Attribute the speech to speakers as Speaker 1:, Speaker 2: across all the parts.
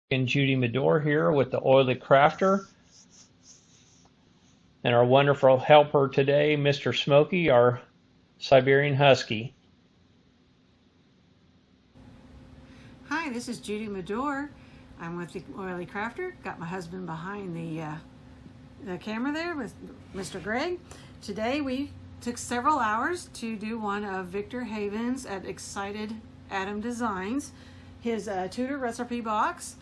Speaker 1: And Judy Medore here with the Oily Krafter, and our wonderful helper today, Mr. Smokey, our Siberian Husky.
Speaker 2: Hi, this is Judy Medore. I'm with the Oily Krafter. Got my husband behind the camera there with Mr. Greg. Today we took several hours to do one of Victor Haven's at Excited Adam Designs, his Tudor Recipe Box.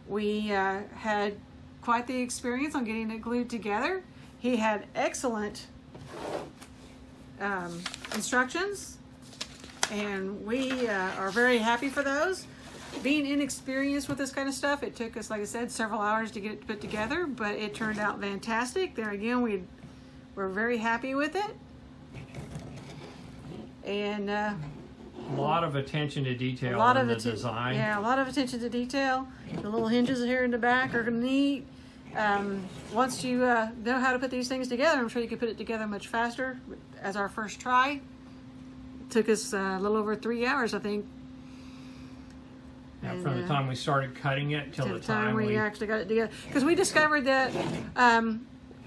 Speaker 2: We had quite the experience on getting it glued together. He had excellent instructions, and we are very happy for those. Being inexperienced with this kind of stuff, it took us, like I said, several hours to get it put together, but it turned out fantastic. There again, we're very happy with it. And
Speaker 1: a lot of attention to detail in the design.
Speaker 2: Yeah, a lot of attention to detail. The little hinges here in the back are neat. Once you know how to put these things together, I'm sure you can put it together much faster. As our first try, it took us a little over 3 hours, I think.
Speaker 1: Yeah, from the time we started cutting it till the time
Speaker 2: we actually got it together. Because we discovered that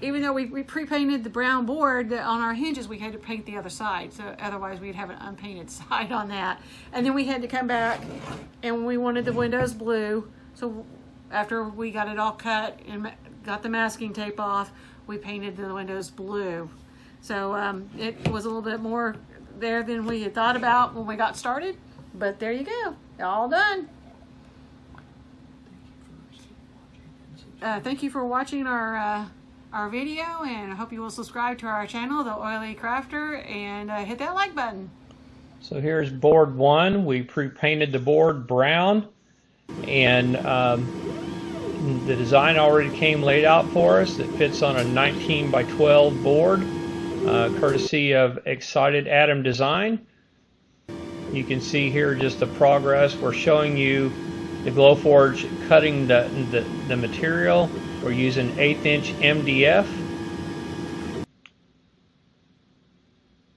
Speaker 2: even though we pre-painted the brown board on our hinges, we had to paint the other side. So otherwise we'd have an unpainted side on that. And then we had to come back and we wanted the windows blue. So after we got it all cut and got the masking tape off, we painted the windows blue. So it was a little bit more there than we had thought about when we got started. But there you go, all done. Thank you for watching our video, and I hope you will subscribe to our channel, The Oily Krafter, and hit that like button.
Speaker 1: So here's board one. We pre-painted the board brown, and the design already came laid out for us. It fits on a 19 by 12 board, courtesy of Excited Adam Design. You can see here just the progress. We're showing you the Glowforge cutting the material. We're using 1/8 inch MDF.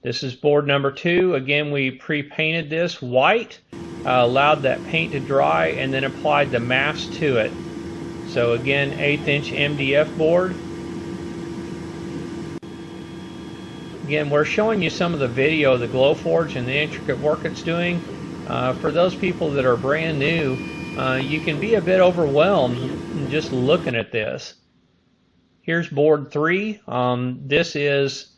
Speaker 1: This is board number 2. Again, we pre-painted this white, allowed that paint to dry, and then applied the mask to it. So again, 1/8 inch MDF board. Again, we're showing you some of the video of the Glowforge and the intricate work it's doing. For those people that are brand new, you can be a bit overwhelmed just looking at this. Here's board 3. This is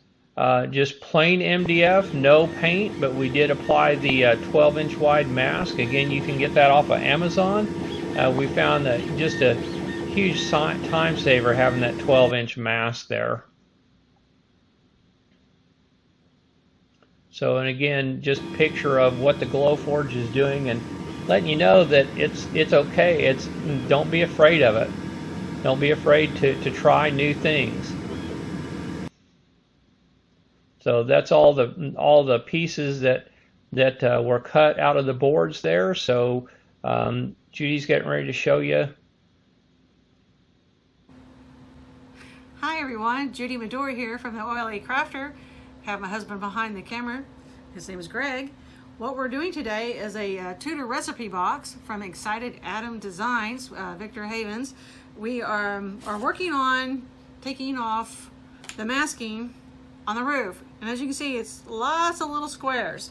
Speaker 1: just plain MDF, no paint, but we did apply the 12-inch wide mask. Again, you can get that off of Amazon. We found that just a huge time saver having that 12-inch mask there. So, and again, just a picture of what the Glowforge is doing and letting you know that it's okay. Don't be afraid of it. Don't be afraid to try new things. So that's all the pieces that were cut out of the boards there. So Judy's getting ready to show you.
Speaker 2: Hi everyone, Judy Medore here from the Oily Krafter. Have my husband behind the camera. His name is Greg. What we're doing today is a Tudor Recipe Box from Excited Adam Designs, Victor Haven's. We are working on taking off the masking on the roof. And as you can see, it's lots of little squares.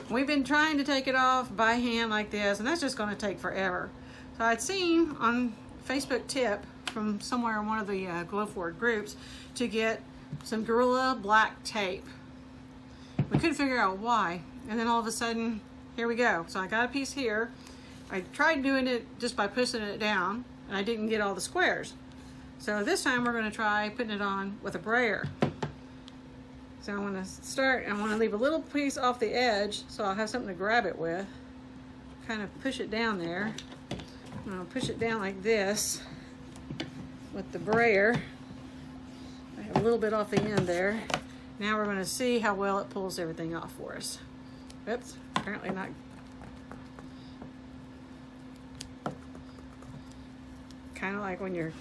Speaker 2: We've been trying to take it off by hand like this, and that's just going to take forever. So I'd seen on Facebook tip from somewhere in one of the Glowforge groups to get some Gorilla Black tape. We couldn't figure out why, and then all of a sudden, here we go. So I got a piece here. I tried doing it just by pushing it down, and I didn't get all the squares. So this time we're going to try putting it on with a brayer. So I'm going to start, I want to leave a little piece off the edge so I'll have something to grab it with. Kind of push it down there. I'm going to push it down like this with the brayer. I have a little bit off the end there. Now we're going to see how well it pulls everything off for us. Oops, apparently not. Kind of like when you're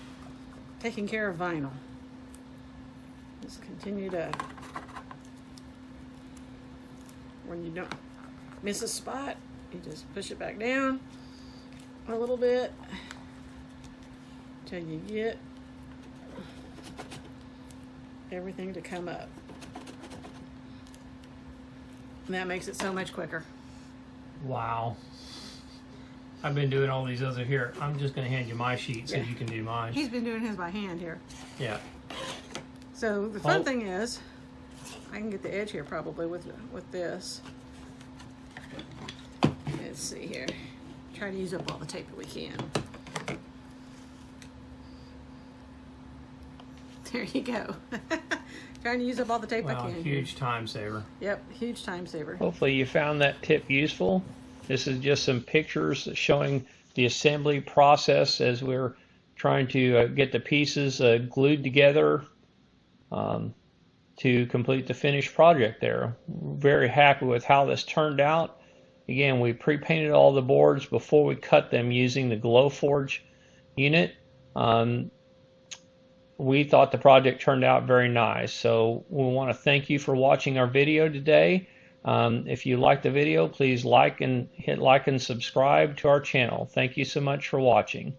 Speaker 2: taking care of vinyl. Just continue to, when you don't miss a spot, you just push it back down. a little bit till you get everything to come up. And that makes it so much quicker.
Speaker 1: Wow. I've been doing all these other here. I'm just going to hand you my sheet so you can do mine.
Speaker 2: He's been doing his by hand here.
Speaker 1: Yeah.
Speaker 2: So the fun thing is, I can get the edge here probably with this. Let's see here. Try to use up all the tape that we can. There you go. Trying to use up all the tape I can.
Speaker 1: Huge time saver.
Speaker 2: Yep, huge time saver.
Speaker 1: Hopefully you found that tip useful. This is just some pictures showing the assembly process as we're trying to get the pieces glued together to complete the finished project there. Very happy with how this turned out. Again, we pre-painted all the boards before we cut them using the Glowforge unit. We thought the project turned out very nice. So we want to thank you for watching our video today. If you like the video, please hit like and subscribe to our channel. Thank you so much for watching.